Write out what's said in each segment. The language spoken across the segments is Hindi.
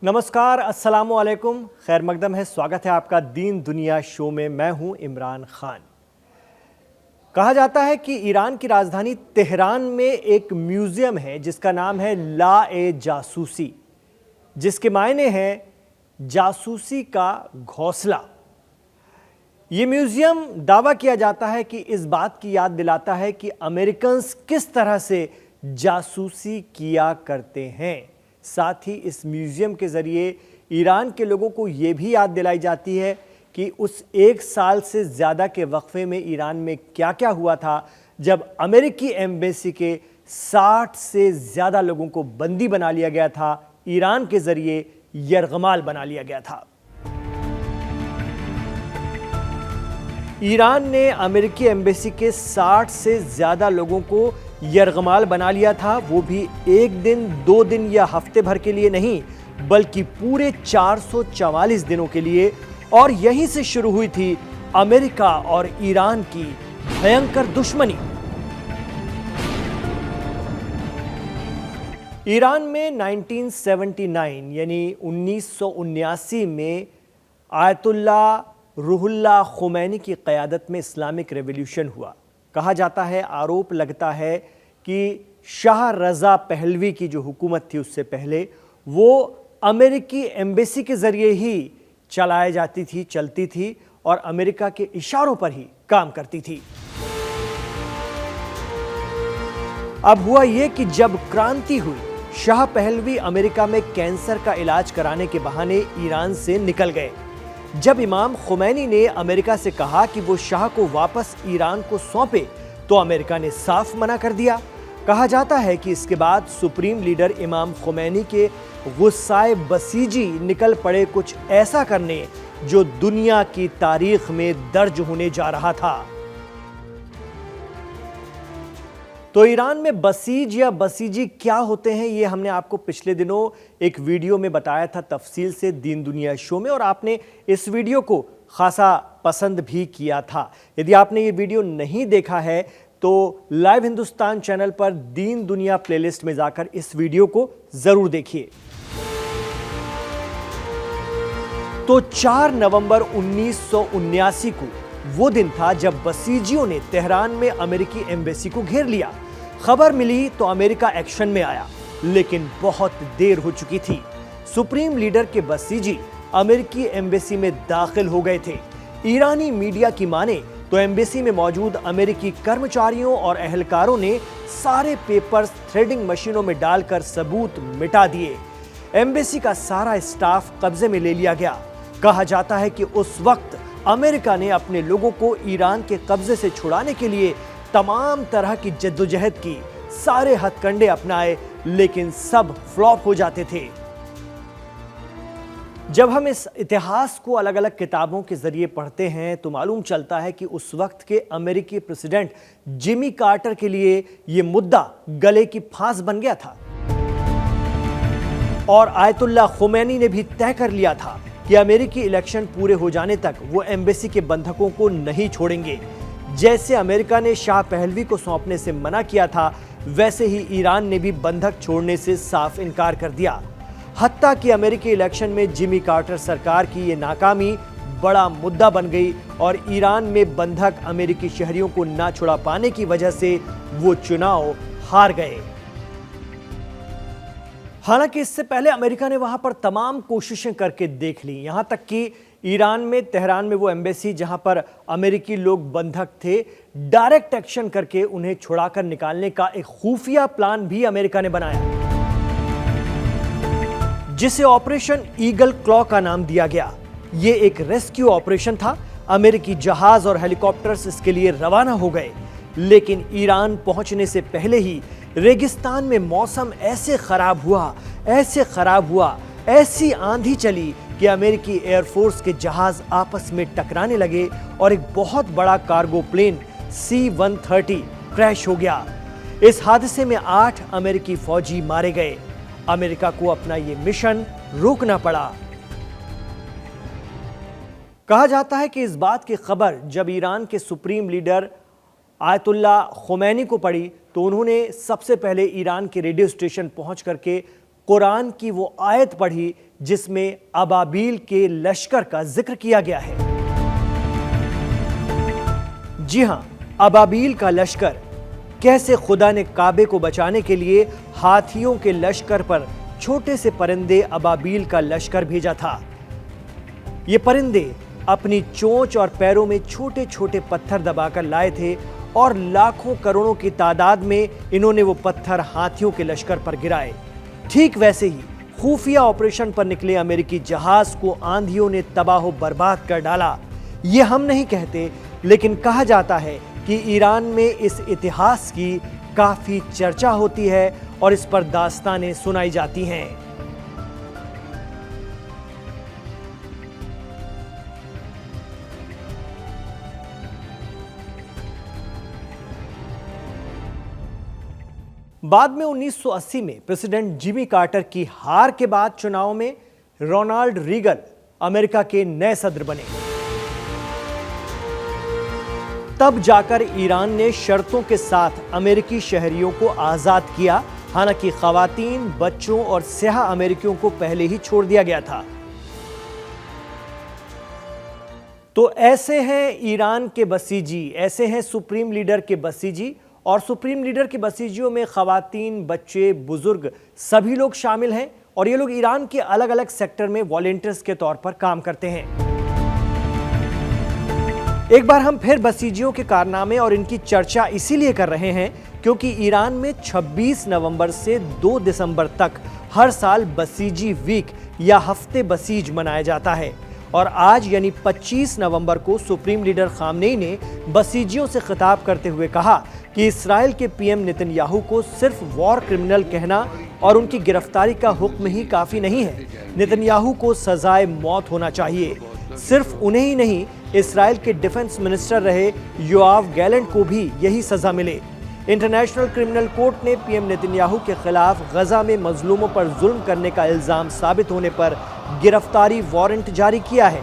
नमस्कार, अस्सलाम वालेकुम, खैर मकदम है। स्वागत है आपका दीन दुनिया शो में। मैं हूं इमरान खान। कहा जाता है कि ईरान की राजधानी तेहरान में एक म्यूजियम है जिसका नाम है ला-ए-जासूसी, जिसके मायने हैं जासूसी का घोंसला। ये म्यूजियम दावा किया जाता है कि इस बात की याद दिलाता है कि अमेरिकन्स किस तरह से जासूसी किया करते हैं। साथ ही इस म्यूजियम के जरिए ईरान के लोगों को यह भी याद दिलाई जाती है कि उस एक साल से ज़्यादा के वक्फे में ईरान में क्या क्या हुआ था जब अमेरिकी एम्बेसी के 60 से ज़्यादा लोगों को बंदी बना लिया गया था, ईरान के जरिए यरगमाल बना लिया गया था। ईरान ने अमेरिकी एम्बेसी के 60 से ज़्यादा लोगों को यरगमाल बना लिया था, वो भी एक दिन, 2 दिन या हफ्ते भर के लिए नहीं, बल्कि पूरे 444 दिनों के लिए। और यहीं से शुरू हुई थी अमेरिका और ईरान की भयंकर दुश्मनी। ईरान में 1979 यानी 1979 में आयतुल्लाह रूहुल्लाह खुमैनी की क़यादत में इस्लामिक रेवोल्यूशन हुआ। कहा जाता है, आरोप लगता है कि शाह रज़ा पहलवी की जो हुकूमत थी उससे पहले वो अमेरिकी एम्बेसी के ज़रिए ही चलती थी और अमेरिका के इशारों पर ही काम करती थी। अब हुआ ये कि जब क्रांति हुई, शाह पहलवी अमेरिका में कैंसर का इलाज कराने के बहाने ईरान से निकल गए। जब इमाम खुमैनी ने अमेरिका से कहा कि वो शाह को वापस ईरान को सौंपे, तो अमेरिका ने साफ मना कर दिया। कहा जाता है कि इसके बाद सुप्रीम लीडर इमाम खुमैनी के गुस्साए बसीजी निकल पड़े कुछ ऐसा करने जो दुनिया की तारीख में दर्ज होने जा रहा था। तो ईरान में बसीज या बसीजी क्या होते हैं, ये हमने आपको पिछले दिनों एक वीडियो में बताया था तफसील से दीन दुनिया शो में, और आपने इस वीडियो को खासा पसंद भी किया था। यदि आपने ये वीडियो नहीं देखा है तो लाइव हिंदुस्तान चैनल पर दीन दुनिया प्लेलिस्ट में जाकर इस वीडियो को जरूर देखिए। तो 4 नवंबर 1979 को वो दिन था जब बसीजियों ने तेहरान में अमेरिकी एम्बेसी को घेर लिया। खबर मिली तो अमेरिका एक्शन में आया, लेकिन बहुत देर हो चुकी थी। सुप्रीम लीडर के बसीजी अमेरिकी एम्बेसी में दाखिल हो गए थे। ईरानी मीडिया की माने तो एम्बेसी में मौजूद अमेरिकी कर्मचारियों और अहलकारों ने सारे पेपर्स थ्रेडिंग मशीनों में डालकर सबूत मिटा दिए। एम्बेसी का सारा स्टाफ कब्जे में ले लिया गया। कहा जाता है कि उस वक्त अमेरिका ने अपने लोगों को ईरान के कब्जे से छुड़ाने के लिए तमाम तरह की जद्दोजहद की, सारे हथकंडे अपनाए, लेकिन सब फ्लॉप हो जाते थे। जब हम इस इतिहास को अलग अलग किताबों के जरिए पढ़ते हैं तो मालूम चलता है कि उस वक्त के अमेरिकी प्रेसिडेंट जिमी कार्टर के लिए यह मुद्दा गले की फांस बन गया था। और आयतुल्लाह खुमैनी ने भी तय कर लिया था कि अमेरिकी इलेक्शन पूरे हो जाने तक वो एम्बेसी के बंधकों को नहीं छोड़ेंगे। जैसे अमेरिका ने शाह पहलवी को सौंपने से मना किया था, वैसे ही ईरान ने भी बंधक छोड़ने से साफ इनकार कर दिया। हत्ता कि अमेरिकी इलेक्शन में जिमी कार्टर सरकार की ये नाकामी बड़ा मुद्दा बन गई और ईरान में बंधक अमेरिकी शहरियों को ना छुड़ा पाने की वजह से वो चुनाव हार गए। हालांकि इससे पहले अमेरिका ने वहां पर तमाम कोशिशें करके देख ली, यहां तक कि ईरान में तेहरान में वो एम्बेसी जहां पर अमेरिकी लोग बंधक थे, डायरेक्ट एक्शन करके उन्हें छुड़ाकर निकालने का एक खुफिया प्लान भी अमेरिका ने बनाया, जिसे ऑपरेशन ईगल क्लॉ का नाम दिया गया। ये एक रेस्क्यू ऑपरेशन था। अमेरिकी जहाज और हेलीकॉप्टर्स इसके लिए रवाना हो गए, लेकिन ईरान पहुंचने से पहले ही रेगिस्तान में मौसम ऐसे खराब हुआ, ऐसी आंधी चली कि अमेरिकी एयरफोर्स के जहाज आपस में टकराने लगे और एक बहुत बड़ा कार्गो प्लेन C-130 क्रैश हो गया। इस हादसे में 8 अमेरिकी फौजी मारे गए। अमेरिका को अपना यह मिशन रोकना पड़ा। कहा जाता है कि इस बात की खबर जब ईरान के सुप्रीम लीडर आयतुल्लाह खुमैनी को पड़ी तो उन्होंने सबसे पहले ईरान के रेडियो स्टेशन पहुंच करके कुरान की वो आयत पढ़ी जिसमें अबाबील के लश्कर का जिक्र किया गया है। जी हां, अबाबील का लश्कर, कैसे खुदा ने काबे को बचाने के लिए हाथियों के लश्कर पर छोटे से परिंदे अबाबील का लश्कर भेजा था। ये परिंदे अपनी चोंच और पैरों में छोटे छोटे पत्थर दबाकर लाए थे और लाखों करोड़ों की तादाद में इन्होंने वो पत्थर हाथियों के लश्कर पर गिराए। ठीक वैसे ही खुफिया ऑपरेशन पर निकले अमेरिकी जहाज को आंधियों ने तबाह बर्बाद कर डाला। ये हम नहीं कहते, लेकिन कहा जाता है कि ईरान में इस इतिहास की काफी चर्चा होती है और इस पर दास्तानें सुनाई जाती हैं। बाद में 1980 में प्रेसिडेंट जिमी कार्टर की हार के बाद चुनाव में रोनाल्ड रीगन अमेरिका के नए सदर बने। तब जाकर ईरान ने शर्तों के साथ अमेरिकी शहरियों को आजाद किया। हालांकि खवातीन, बच्चों और स्याह अमेरिकियों को पहले ही छोड़ दिया गया था। तो ऐसे हैं ईरान के बसीजी, ऐसे हैं सुप्रीम लीडर के बसीजी। और सुप्रीम लीडर के बसीजियों में खवातीन, बच्चे, बुजुर्ग सभी लोग शामिल हैं और ये लोग ईरान के अलग अलग सेक्टर में वॉलंटियर्स के तौर पर काम करते हैं। एक बार हम फिर बसीजियों के कारनामे और इनकी चर्चा इसीलिए कर रहे हैं क्योंकि ईरान में 26 नवंबर से 2 दिसंबर तक हर साल बसीजी वीक या हफ्ते बसीज मनाया जाता है। और आज यानी 25 नवंबर को सुप्रीम लीडर खामनेई ने बसीजियों से खिताब करते हुए कहा कि इस्राएल के पीएम नेतन्याहू को सिर्फ वॉर क्रिमिनल कहना और उनकी गिरफ्तारी का हुक्म ही काफी नहीं है। नेतन्याहू को सजाए मौत होना चाहिए। सिर्फ उन्हें ही नहीं, इस्राएल के डिफेंस मिनिस्टर रहे योआव गैलेंट को भी यही सजा मिले। इंटरनेशनल क्रिमिनल कोर्ट ने पीएम नेतन्याहू के खिलाफ गजा में मजलूमों पर जुल्म करने का इल्जाम साबित होने पर गिरफ्तारी वारंट जारी किया है।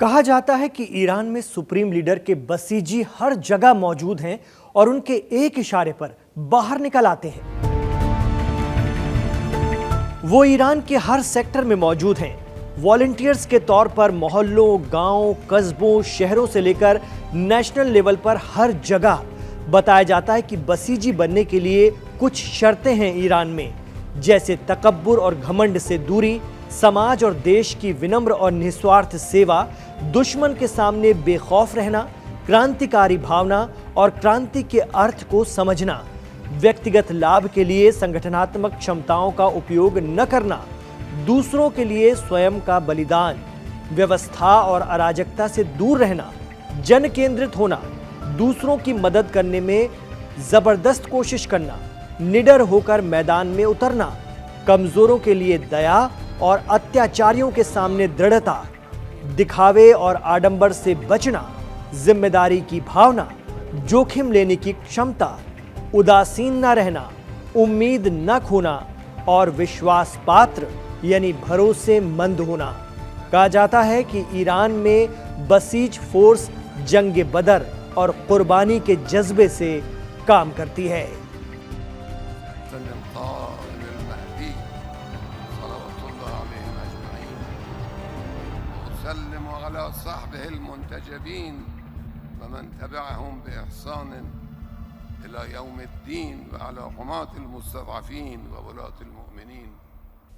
कहा जाता है कि ईरान में सुप्रीम लीडर के बसीजी हर जगह मौजूद हैं और उनके एक इशारे पर बाहर निकल आते हैं। वो ईरान के हर सेक्टर में मौजूद हैं। वॉलंटियर्स के तौर पर मोहल्लों, गांवों, कस्बों, शहरों से लेकर नेशनल लेवल पर हर जगह बताया जाता है कि बसीजी बनने के लिए कुछ शर्तें हैं ईरान में, जैसे तकब्बुर और घमंड से दूरी, समाज और देश की विनम्र और निस्वार्थ सेवा, दुश्मन के सामने बेखौफ रहना, क्रांतिकारी भावना और क्रांति के अर्थ को समझना, व्यक्तिगत लाभ के लिए संगठनात्मक क्षमताओं का उपयोग न करना, दूसरों के लिए स्वयं का बलिदान, व्यवस्था और अराजकता से दूर रहना, जन केंद्रित होना, दूसरों की मदद करने में जबरदस्त कोशिश करना, निडर होकर मैदान में उतरना, कमजोरों के लिए दया और अत्याचारियों के सामने दृढ़ता, दिखावे और आडंबर से बचना, जिम्मेदारी की भावना, जोखिम लेने की क्षमता, उदासीन न रहना, उम्मीद न खोना और विश्वास पात्र यानी भरोसेमंद होना। कहा जाता है कि ईरान में बसीज फोर्स जंग बदर और कुर्बानी के जज्बे से काम करती है।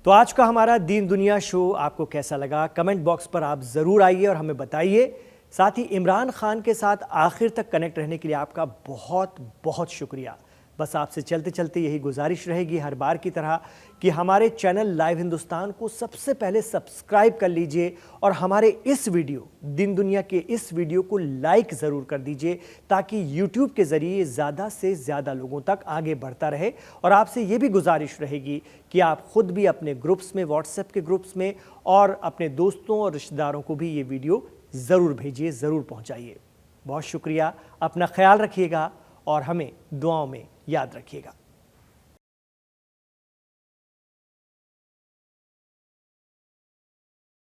तो आज का हमारा दीन दुनिया शो आपको कैसा लगा? कमेंट बॉक्स पर आप ज़रूर आइए और हमें बताइए। साथ ही इमरान खान के साथ आखिर तक कनेक्ट रहने के लिए आपका बहुत बहुत शुक्रिया। बस आपसे चलते चलते यही गुजारिश रहेगी हर बार की तरह कि हमारे चैनल लाइव हिंदुस्तान को सबसे पहले सब्सक्राइब कर लीजिए और हमारे इस वीडियो दिन दुनिया के इस वीडियो को लाइक ज़रूर कर दीजिए ताकि यूट्यूब के ज़रिए ज़्यादा से ज़्यादा लोगों तक आगे बढ़ता रहे। और आपसे ये भी गुजारिश रहेगी कि आप ख़ुद भी अपने ग्रुप्स में, व्हाट्सएप के ग्रुप्स में और अपने दोस्तों और रिश्तेदारों को भी ये वीडियो ज़रूर भेजिए, ज़रूर पहुँचाइए। बहुत शुक्रिया, अपना ख्याल रखिएगा और हमें दुआओं में याद रखिएगा।